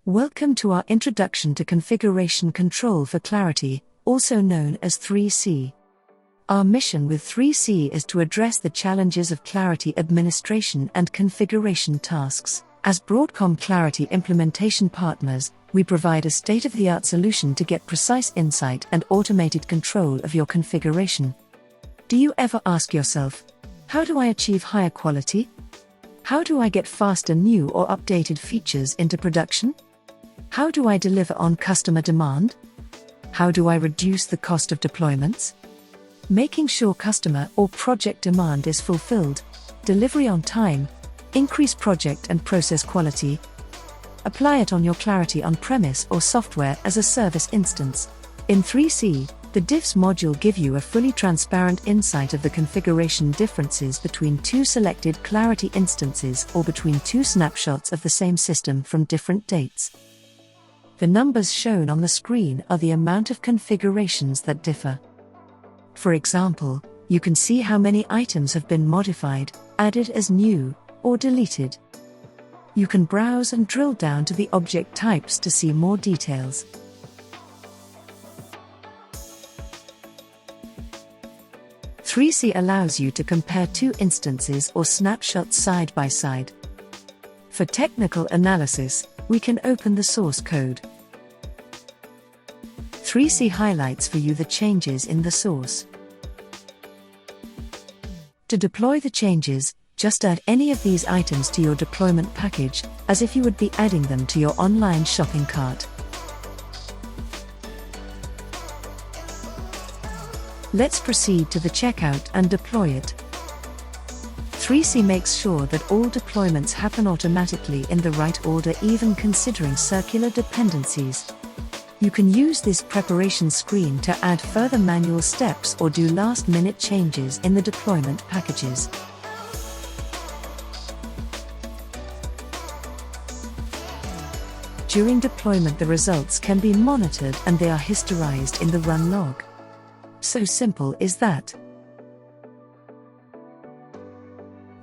Welcome to our Introduction to Configuration Control for Clarity, also known as 3C. Our mission with 3C is to address the challenges of Clarity administration and configuration tasks. As Broadcom Clarity implementation partners, we provide a state-of-the-art solution to get precise insight and automated control of your configuration. Do you ever ask yourself, how do I achieve higher quality? How do I get faster new or updated features into production? How do I deliver on customer demand? How do I reduce the cost of deployments? Making sure customer or project demand is fulfilled, delivery on time, increase project and process quality. Apply it on your Clarity on-premise or software as a service instance. In 3C, the diffs module give you a fully transparent insight of the configuration differences between two selected Clarity instances or between two snapshots of the same system from different dates. The numbers shown on the screen are the amount of configurations that differ. For example, you can see how many items have been modified, added as new, or deleted. You can browse and drill down to the object types to see more details. "3C allows you to compare two instances or snapshots side by side. For technical analysis, we can open the source code. 3C highlights for you the changes in the source. To deploy the changes, just add any of these items to your deployment package, as if you would be adding them to your online shopping cart. Let's proceed to the checkout and deploy it. 3C makes sure that all deployments happen automatically in the right order, even considering circular dependencies. You can use this preparation screen to add further manual steps or do last-minute changes in the deployment packages. During deployment, the results can be monitored and they are historized in the run log. So simple is that.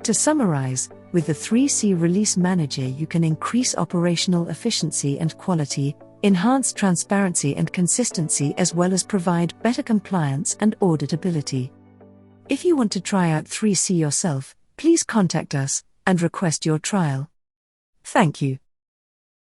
To summarize, with the 3C Release Manager you can increase operational efficiency and quality, enhance transparency and consistency, as well as provide better compliance and auditability. If you want to try out 3C yourself, please contact us and request your trial. Thank you.